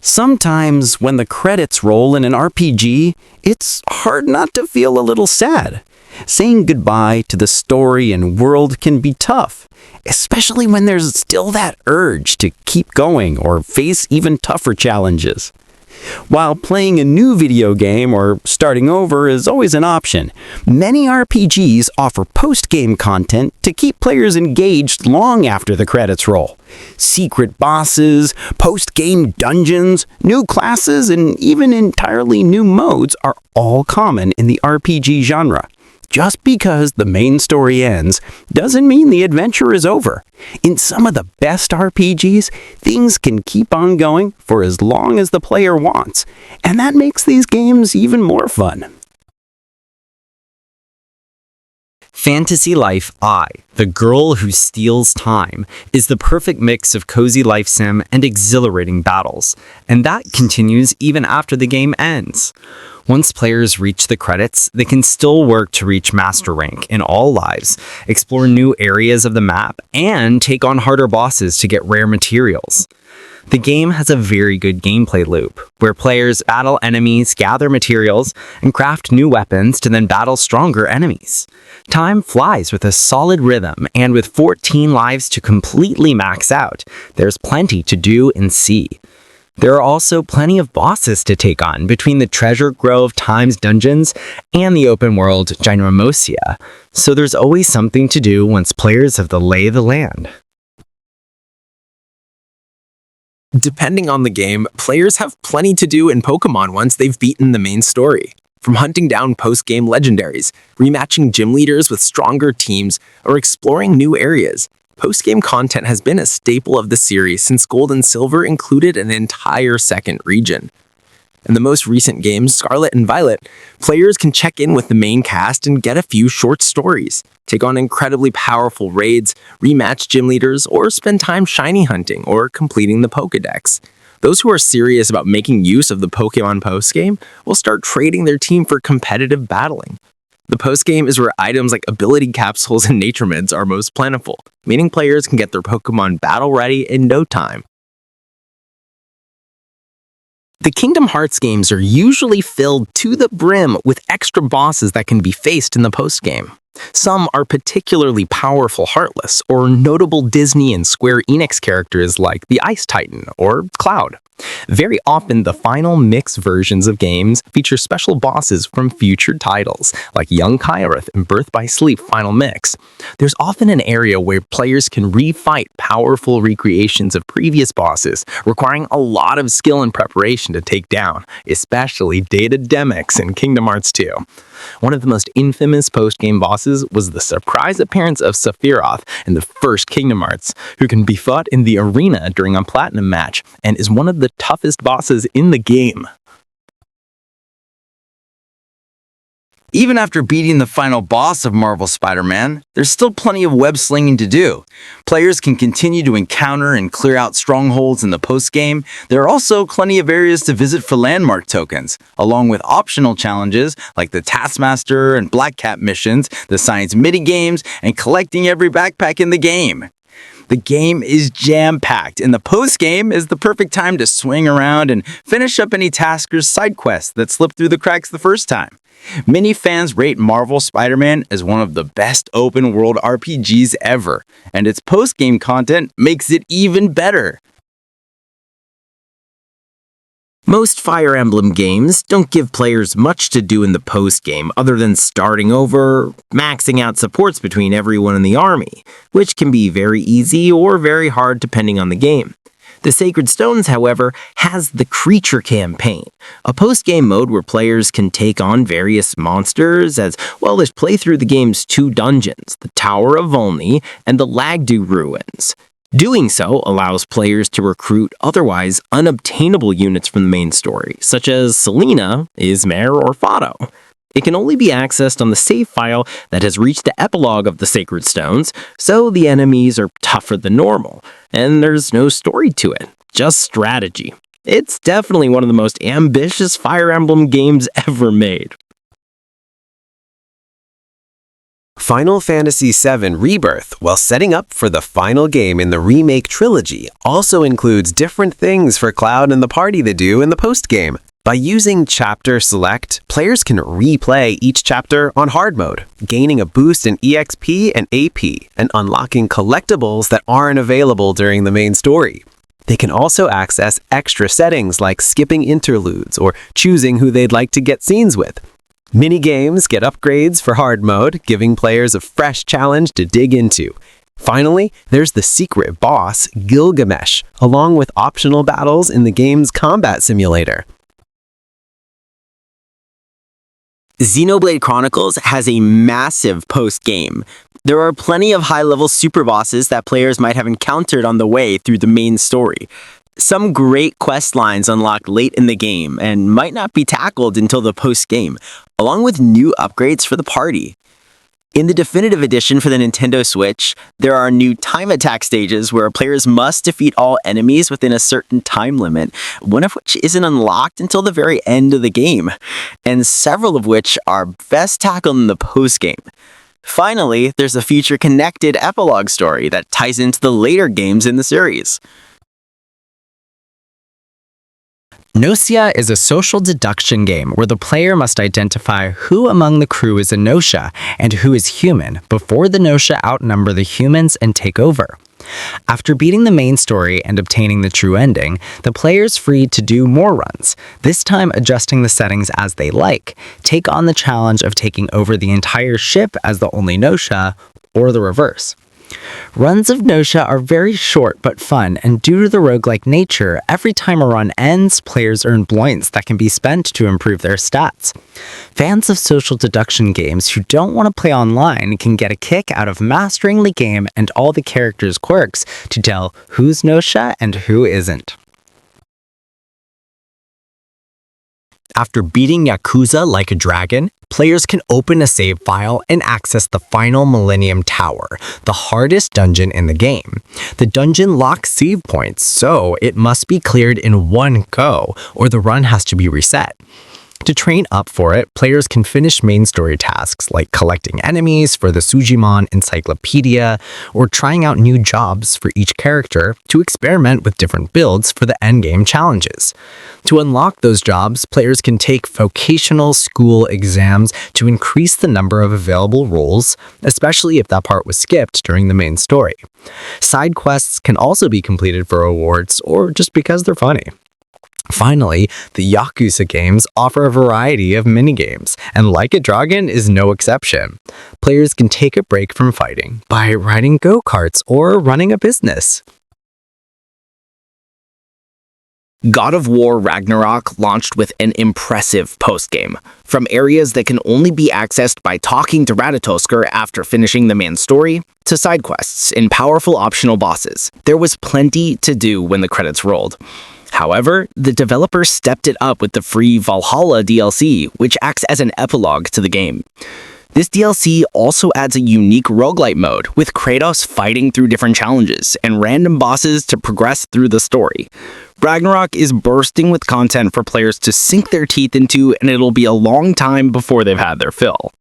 Sometimes when the credits roll in an RPG, it's hard not to feel a little sad. Saying goodbye to the story and world can be tough, especially when there's still that urge to keep going or face even tougher challenges. While playing a new video game or starting over is always an option, many RPGs offer post-game content to keep players engaged long after the credits roll. Secret bosses, post-game dungeons, new classes, and even entirely new modes are all common in the RPG genre. Just because the main story ends doesn't mean the adventure is over. In some of the best RPGs, things can keep on going for as long as the player wants, and that makes these games even more fun. Fantasy Life I, The Girl Who Steals Time, is the perfect mix of cozy life sim and exhilarating battles, and that continues even after the game ends. Once players reach the credits, they can still work to reach Master Rank in all lives, explore new areas of the map, and take on harder bosses to get rare materials. The game has a very good gameplay loop, where players battle enemies, gather materials, and craft new weapons to then battle stronger enemies. Time flies with a solid rhythm, and with 14 lives to completely max out, there's plenty to do and see. There are also plenty of bosses to take on between the Treasure Grove Times dungeons and the open world Gnosia, so there's always something to do once players have the lay of the land. Depending on the game, players have plenty to do in Pokémon once they've beaten the main story. From hunting down post-game legendaries, rematching gym leaders with stronger teams, or exploring new areas, post-game content has been a staple of the series since Gold and Silver included an entire second region. In the most recent games, Scarlet and Violet, players can check in with the main cast and get a few short stories, take on incredibly powerful raids, rematch gym leaders, or spend time shiny hunting or completing the Pokédex. Those who are serious about making use of the Pokémon postgame will start trading their team for competitive battling. The postgame is where items like ability capsules and nature mids are most plentiful, meaning players can get their Pokémon battle ready in no time. The Kingdom Hearts games are usually filled to the brim with extra bosses that can be faced in the postgame. Some are particularly powerful Heartless, or notable Disney and Square Enix characters like the Ice Titan or Cloud. Very often, the final mix versions of games feature special bosses from future titles, like Young Kyrith and Birth by Sleep Final Mix. There's often an area where players can refight powerful recreations of previous bosses, requiring a lot of skill and preparation to take down, especially Data Demix in Kingdom Hearts 2. One of the most infamous post-game bosses was the surprise appearance of Sephiroth in the first Kingdom Hearts, who can be fought in the arena during a platinum match and is one of the toughest bosses in the game. Even after beating the final boss of Marvel's Spider-Man, there's still plenty of web slinging to do. Players can continue to encounter and clear out strongholds in the post-game. There are also plenty of areas to visit for landmark tokens, along with optional challenges like the Taskmaster and Black Cat missions, the science mini-games, and collecting every backpack in the game. The game is jam-packed, and the post-game is the perfect time to swing around and finish up any task or side quests that slipped through the cracks the first time. Many fans rate Marvel Spider-Man as one of the best open-world RPGs ever, and its post-game content makes it even better. Most Fire Emblem games don't give players much to do in the post-game other than starting over, maxing out supports between everyone in the army, which can be very easy or very hard depending on the game. The Sacred Stones, however, has the Creature Campaign, a post-game mode where players can take on various monsters as well as play through the game's two dungeons, the Tower of Volney and the Lagdu Ruins. Doing so allows players to recruit otherwise unobtainable units from the main story, such as Selena, Ismare, or Fado. It can only be accessed on the save file that has reached the epilogue of the Sacred Stones, so the enemies are tougher than normal, and there's no story to it, just strategy. It's definitely one of the most ambitious Fire Emblem games ever made. Final Fantasy VII Rebirth, while setting up for the final game in the remake trilogy, also includes different things for Cloud and the party to do in the post-game. By using Chapter Select, players can replay each chapter on hard mode, gaining a boost in EXP and AP, and unlocking collectibles that aren't available during the main story. They can also access extra settings like skipping interludes or choosing who they'd like to get scenes with. Mini-games get upgrades for hard mode, giving players a fresh challenge to dig into. Finally, there's the secret boss, Gilgamesh, along with optional battles in the game's combat simulator. Xenoblade Chronicles has a massive post-game. There are plenty of high-level super bosses that players might have encountered on the way through the main story. Some great quest lines unlocked late in the game and might not be tackled until the post-game, along with new upgrades for the party. In the definitive edition for the Nintendo Switch, there are new time attack stages where players must defeat all enemies within a certain time limit, one of which isn't unlocked until the very end of the game, and several of which are best tackled in the post-game. Finally, there's a future-connected epilogue story that ties into the later games in the series. Gnosia is a social deduction game where the player must identify who among the crew is a Gnosia and who is human before the Gnosia outnumber the humans and take over. After beating the main story and obtaining the true ending, the player's free to do more runs, this time adjusting the settings as they like, take on the challenge of taking over the entire ship as the only Gnosia, or the reverse. Runs of Gnosia are very short but fun, and due to the roguelike nature, every time a run ends, players earn points that can be spent to improve their stats. Fans of social deduction games who don't want to play online can get a kick out of mastering the game and all the characters' quirks to tell who's Gnosia and who isn't. After beating Yakuza like a dragon, players can open a save file and access the final Millennium Tower, the hardest dungeon in the game. The dungeon locks save points, so it must be cleared in one go, or the run has to be reset. To train up for it, players can finish main story tasks like collecting enemies for the Sujimon Encyclopedia or trying out new jobs for each character to experiment with different builds for the endgame challenges. To unlock those jobs, players can take vocational school exams to increase the number of available roles, especially if that part was skipped during the main story. Side quests can also be completed for rewards or just because they're funny. Finally, the Yakuza games offer a variety of minigames, and Like a Dragon is no exception. Players can take a break from fighting by riding go-karts or running a business. God of War Ragnarok launched with an impressive postgame. From areas that can only be accessed by talking to Ratatoskr after finishing the main story, to side quests and powerful optional bosses, there was plenty to do when the credits rolled. However, the developers stepped it up with the free Valhalla DLC, which acts as an epilogue to the game. This DLC also adds a unique roguelite mode, with Kratos fighting through different challenges and random bosses to progress through the story. Ragnarok is bursting with content for players to sink their teeth into, and it'll be a long time before they've had their fill.